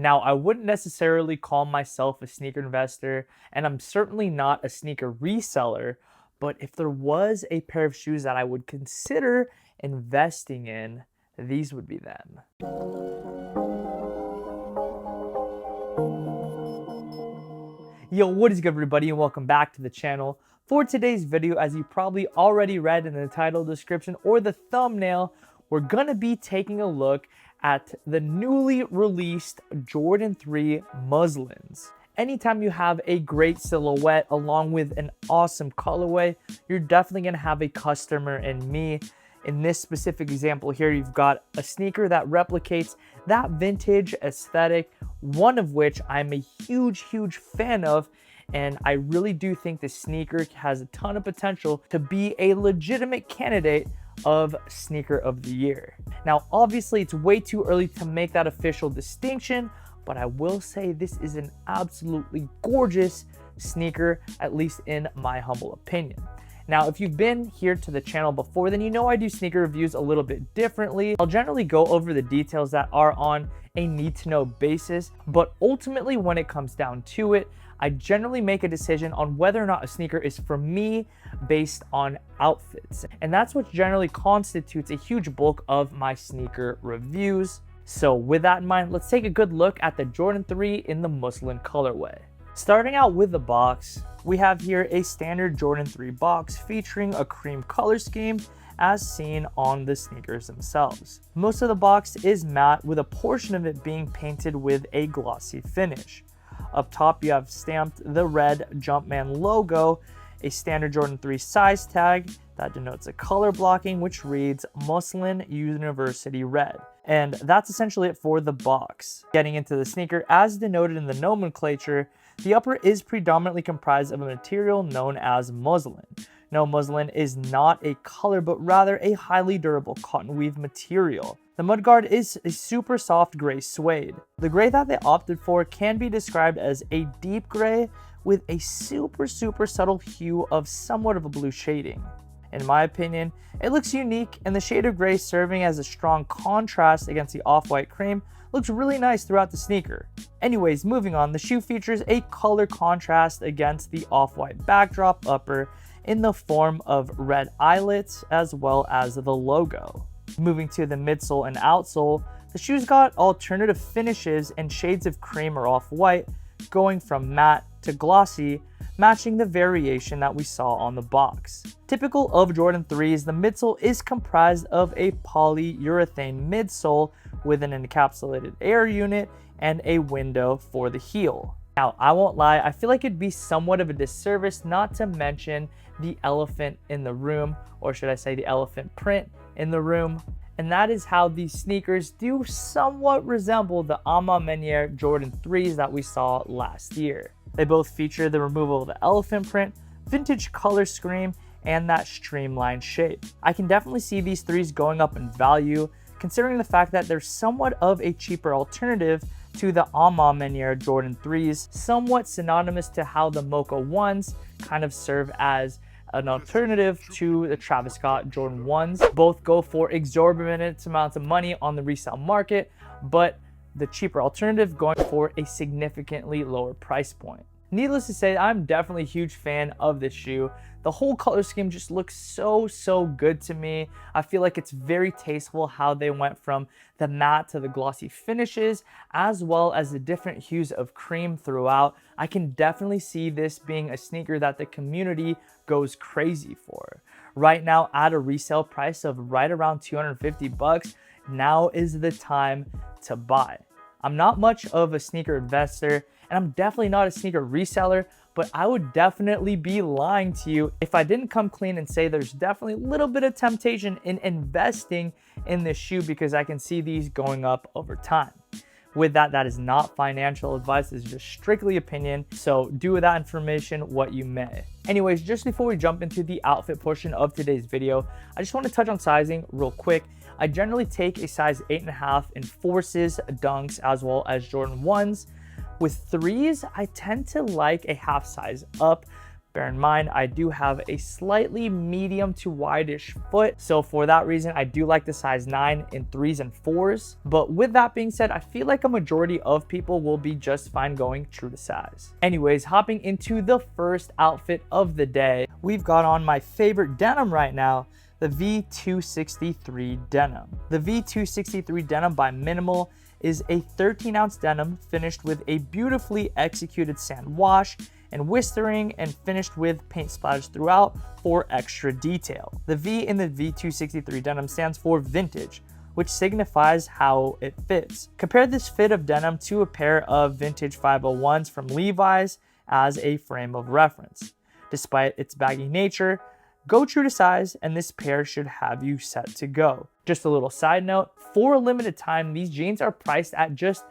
Now, I wouldn't necessarily call myself a sneaker investor, and I'm certainly not a sneaker reseller, but if there was a pair of shoes that I would consider investing in, these would be them. Yo, what is good everybody, and welcome back to the channel. For today's video, as you probably already read in the title description or the thumbnail, we're gonna be taking a look at the newly released Jordan 3 Muslins. Anytime you have a great silhouette along with an awesome colorway, you're definitely gonna have a customer in me. In this specific example here, you've got a sneaker that replicates that vintage aesthetic, one of which I'm a huge fan of, and I really do think this sneaker has a ton of potential to be a legitimate candidate of sneaker of the year. Now, obviously it's way too early to make that official distinction, but I will say this is an absolutely gorgeous sneaker, at least in my humble opinion. Now, if you've been here to the channel before, then you know I do sneaker reviews a little bit differently. I'll generally go over the details that are on a need-to-know basis, but ultimately when it comes down to it, I generally make a decision on whether or not a sneaker is for me based on outfits. And that's what generally constitutes a huge bulk of my sneaker reviews. So with that in mind, let's take a good look at the Jordan 3 in the Muslin colorway. Starting out with the box, we have here a standard Jordan 3 box featuring a cream color scheme as seen on the sneakers themselves. Most of the box is matte, with a portion of it being painted with a glossy finish. Up top, you have stamped the red Jumpman logo, a standard Jordan 3 size tag that denotes a color blocking, which reads Muslin University Red. And that's essentially it for the box. Getting into the sneaker, as denoted in the nomenclature, the upper is predominantly comprised of a material known as muslin. No, muslin is not a color, but rather a highly durable cotton weave material. The mudguard is a super soft gray suede. The gray that they opted for can be described as a deep gray with a super subtle hue of somewhat of a blue shading. In my opinion, it looks unique, and the shade of gray serving as a strong contrast against the off-white cream looks really nice throughout the sneaker. Anyways, moving on, the shoe features a color contrast against the off-white backdrop upper in the form of red eyelets as well as the logo. Moving to the midsole and outsole, the shoes got alternative finishes and shades of cream or off-white, going from matte to glossy, matching the variation that we saw on the box. Typical of Jordan 3s, the midsole is comprised of a polyurethane midsole with an encapsulated air unit and a window for the heel. Now, I won't lie, I feel like it'd be somewhat of a disservice not to mention the elephant in the room, or should I say the elephant print in the room, and that is how these sneakers do somewhat resemble the A Ma Maniére Jordan 3s that we saw last year. They both feature the removal of the elephant print, vintage color scheme, and that streamlined shape. I can definitely see these 3s going up in value, considering the fact that they're somewhat of a cheaper alternative to the A Ma Maniére Jordan 3s, somewhat synonymous to how the Mocha 1s kind of serve as an alternative to the Travis Scott Jordan 1s. Both go for exorbitant amounts of money on the resale market, but the cheaper alternative going for a significantly lower price point. Needless to say, I'm definitely a huge fan of this shoe. The whole color scheme just looks so good to me. I feel like it's very tasteful how they went from the matte to the glossy finishes, as well as the different hues of cream throughout. I can definitely see this being a sneaker that the community goes crazy for. Right now, at a resale price of right around 250 bucks, now is the time to buy. I'm not much of a sneaker investor, and I'm definitely not a sneaker reseller, but I would definitely be lying to you if I didn't come clean and say there's definitely a little bit of temptation in investing in this shoe, because I can see these going up over time. With that, that is not financial advice, it's just strictly opinion, so do with that information what you may. Anyways, just before we jump into the outfit portion of today's video, I just want to touch on sizing real quick. I generally take a size 8.5 in Forces, Dunks, as well as Jordan 1s. With 3s, I tend to like a half size up, Bear in mind, I do have a slightly medium to wide-ish foot, so for that reason, I do like the size 9 in 3s and 4s. But with that being said, I feel like a majority of people will be just fine going true to size. Anyways, hopping into the first outfit of the day, we've got on my favorite denim right now, the V263 Denim. The V263 Denim by Minimal is a 13-ounce denim finished with a beautifully executed sand wash and wistering and finished with paint splatters throughout for extra detail. The V in the V263 denim stands for vintage, which signifies how it fits. Compare this fit of denim to a pair of vintage 501s from Levi's as a frame of reference. Despite its baggy nature, go true to size and this pair should have you set to go. Just a little side note, for a limited time, these jeans are priced at just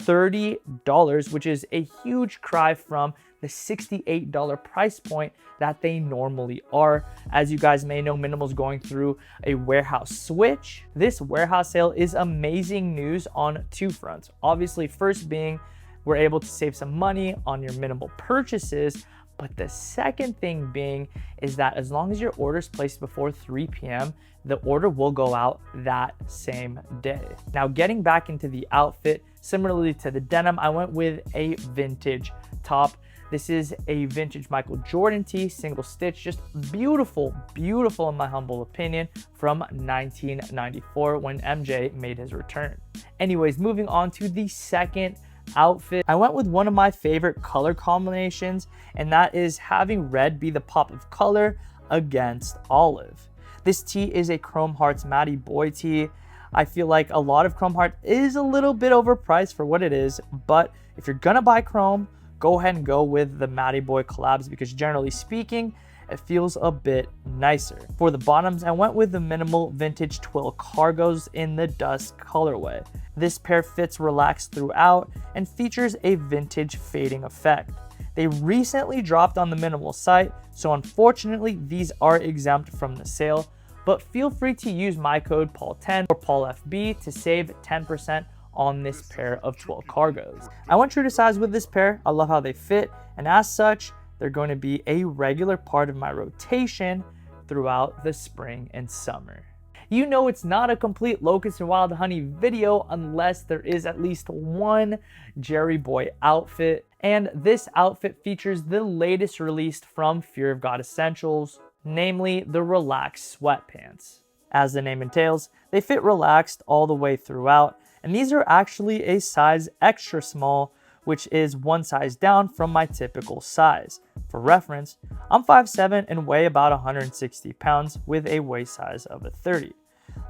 $30, which is a huge cry from the $68 price point that they normally are. As you guys may know, Minimal's going through a warehouse switch. This warehouse sale is amazing news on two fronts. Obviously, first being we're able to save some money on your Minimal purchases, but the second thing being is that as long as your order is placed before 3 p.m., the order will go out that same day. Now, getting back into the outfit, similarly to the denim, I went with a vintage top. This is a vintage Michael Jordan tee, single stitch, just beautiful, beautiful in my humble opinion, from 1994 when MJ made his return. Anyways, moving on to the second outfit, I went with one of my favorite color combinations, and that is having red be the pop of color against olive. This tee is a Chrome Hearts Matty Boy tee. I feel like a lot of Chrome Heart is a little bit overpriced for what it is, but if you're gonna buy Chrome, go ahead and go with the Matty Boy collabs because generally speaking, it feels a bit nicer. For the bottoms, I went with the Minimal Vintage Twill Cargos in the Dust colorway. This pair fits relaxed throughout and features a vintage fading effect. They recently dropped on the Minimal site, so unfortunately these are exempt from the sale, but feel free to use my code PAUL10 or PAULFB to save 10% on this pair of Twill Cargos. I went true to size with this pair. I love how they fit, and as such, they're going to be a regular part of my rotation throughout the spring and summer. You know it's not a complete Locust and Wild Honey video unless there is at least one Jerry Boy outfit, and this outfit features the latest released from Fear of God Essentials, namely the relaxed sweatpants. As the name entails, they fit relaxed all the way throughout, and these are actually a size extra small, which is one size down from my typical size. For reference, I'm 5'7" and weigh about 160 pounds with a waist size of a 30.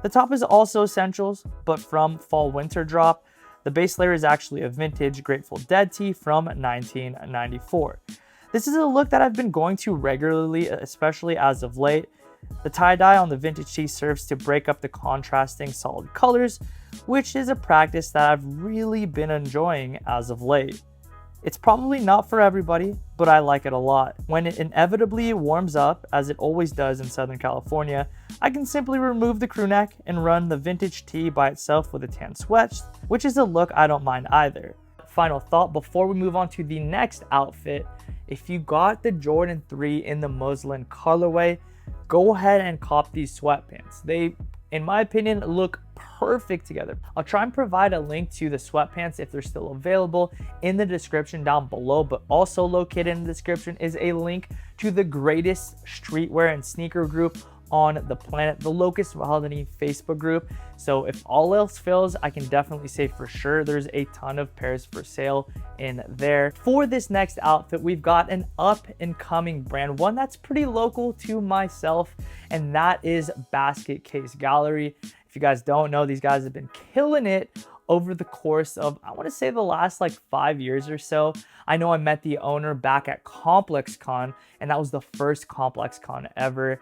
The top is also essentials, but from fall winter drop. The base layer is actually a vintage Grateful Dead tee from 1994. This is a look that I've been going to regularly, especially as of late. The tie-dye on the vintage tee serves to break up the contrasting solid colors, which is a practice that I've really been enjoying as of late. It's probably not for everybody, but I like it a lot. When it inevitably warms up, as it always does in Southern California, I can simply remove the crew neck and run the vintage tee by itself with a tan sweats, which is a look I don't mind either. Final thought before we move on to the next outfit, if you got the Jordan 3 in the Muslin colorway, go ahead and cop these sweatpants. They, in my opinion, look perfect together. I'll try and provide a link to the sweatpants if they're still available in the description down below, but also located in the description is a link to the greatest streetwear and sneaker group on the planet, the Locust&WildHoney Facebook group. So if all else fails, I can definitely say for sure there's a ton of pairs for sale in there. For this next outfit, we've got an up and coming brand, one that's pretty local to myself, and that is Basket Case Gallery. If you guys don't know, these guys have been killing it over the course of, I want to say, the last like 5 years or so. I know I met the owner back at ComplexCon, and that was the first ComplexCon ever.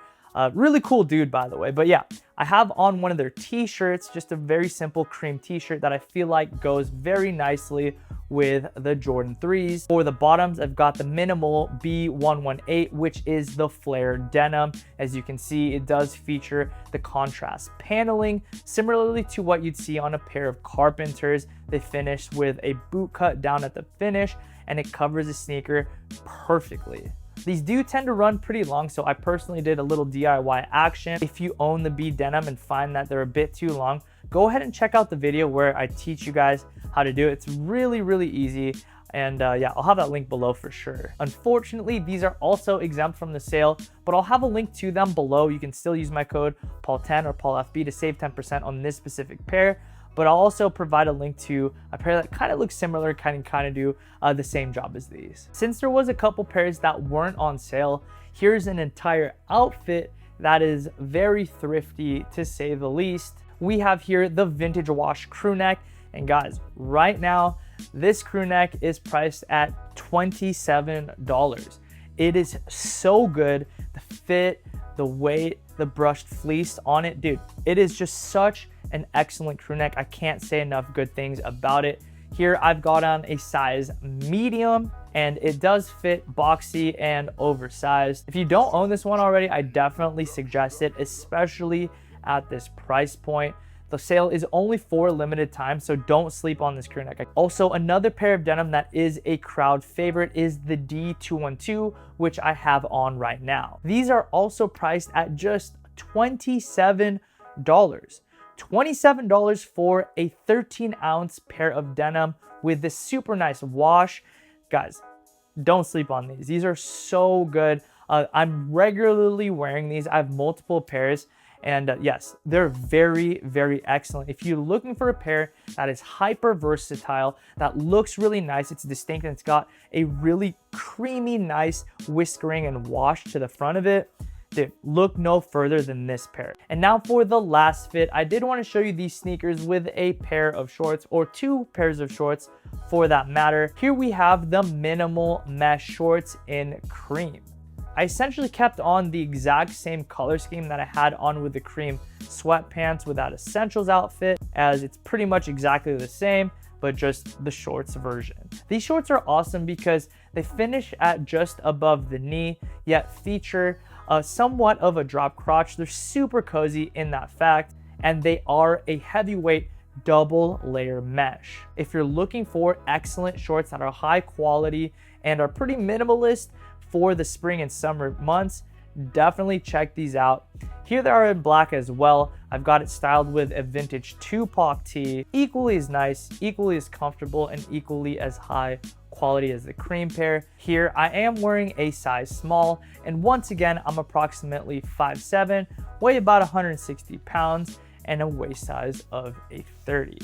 Really cool dude, by the way. But yeah, I have on one of their t-shirts, just a very simple cream t-shirt that I feel like goes very nicely with the Jordan 3s. For the bottoms, I've got the Minimal B118, which is the flare denim. As you can see, it does feature the contrast paneling, similarly to what you'd see on a pair of Carpenters. They finish with a boot cut down at the finish, and it covers the sneaker perfectly. These do tend to run pretty long, so I personally did a little DIY action. If you own the B denim and find that they're a bit too long, go ahead and check out the video where I teach you guys how to do it. It's really, really easy. And yeah, I'll have that link below for sure. Unfortunately, these are also exempt from the sale, but I'll have a link to them below. You can still use my code Paul10 or PaulFB to save 10% on this specific pair. But I'll also provide a link to a pair that kind of looks similar, kind of do the same job as these. Since there was a couple pairs that weren't on sale, here's an entire outfit that is very thrifty to say the least. We have here the vintage wash crew neck. And guys, right now, this crew neck is priced at $27. It is so good. The fit, the weight, the brushed fleece on it, dude, it is just such an excellent crew neck. I can't say enough good things about it. Here I've got on a size medium and it does fit boxy and oversized. If you don't own this one already, I definitely suggest it, especially at this price point. The sale is only for a limited time, so don't sleep on this crew neck. Also, another pair of denim that is a crowd favorite is the D212, which I have on right now. These are also priced at just $27. $27 for a 13-ounce pair of denim with this super nice wash. Guys, don't sleep on these. These are so good. I'm regularly wearing these. I have multiple pairs. And yes, they're very, very excellent. If you're looking for a pair that is hyper versatile, that looks really nice, it's distinct, and it's got a really creamy, nice whiskering and wash to the front of it, dude, look no further than this pair. And now for the last fit, I did want to show you these sneakers with a pair of shorts, or two pairs of shorts for that matter. Here we have the minimal mesh shorts in cream. I essentially kept on the exact same color scheme that I had on with the cream sweatpants with that essentials outfit, as it's pretty much exactly the same, but just the shorts version. These shorts are awesome because they finish at just above the knee, yet feature somewhat of a drop crotch. They're super cozy in that fact, and they are a heavyweight double layer mesh. If you're looking for excellent shorts that are high quality and are pretty minimalist for the spring and summer months, definitely check these out. Here they are in black as well. I've got it styled with a vintage Tupac tee, equally as nice, equally as comfortable, and equally as high quality as the cream pair. Here I am wearing a size small, and once again, I'm approximately 5'7", weigh about 160 pounds, and a waist size of a 30.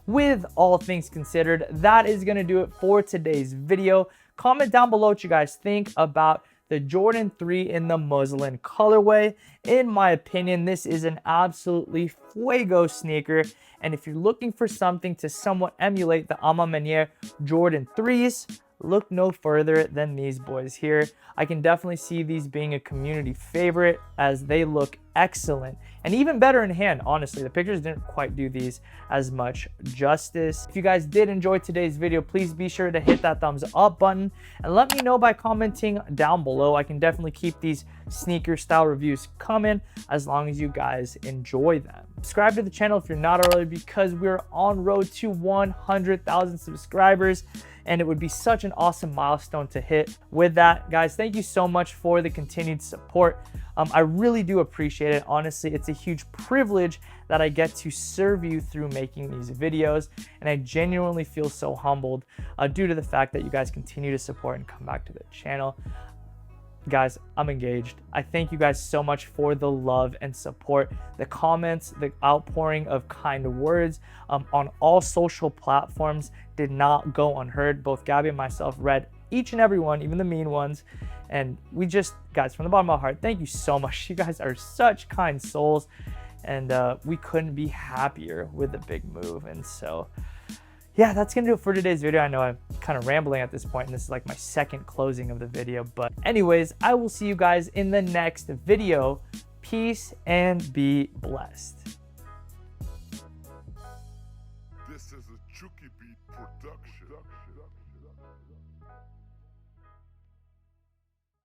With all things considered, that is gonna do it for today's video. Comment down below what you guys think about the Jordan 3 in the Muslin colorway. In my opinion, this is an absolutely fuego sneaker. And if you're looking for something to somewhat emulate the A Ma Maniére Jordan 3s, look no further than these boys here. I can definitely see these being a community favorite as they look excellent and even better in hand. Honestly, the pictures didn't quite do these as much justice. If you guys did enjoy today's video, please be sure to hit that thumbs up button and let me know by commenting down below. I can definitely keep these sneaker style reviews coming as long as you guys enjoy them. Subscribe to the channel if you're not already, because we're on road to 100,000 subscribers, and it would be such an awesome milestone to hit. With that, guys, thank you so much for the continued support. I really do appreciate it. Honestly, it's a huge privilege that I get to serve you through making these videos, and I genuinely feel so humbled due to the fact that you guys continue to support and come back to the channel. Guys, I'm engaged. I thank you guys so much for the love and support, the comments, the outpouring of kind words on all social platforms did not go unheard. Both Gabby and myself read each and every one, even the mean ones. And we just, guys, from the bottom of my heart, thank you so much. You guys are such kind souls, and we couldn't be happier with the big move. And so, yeah, that's gonna do it for today's video. I know I'm kind of rambling at this point, and this is like my second closing of the video, but anyways, I will see you guys in the next video. Peace and be blessed. This is a Chucky Beat production.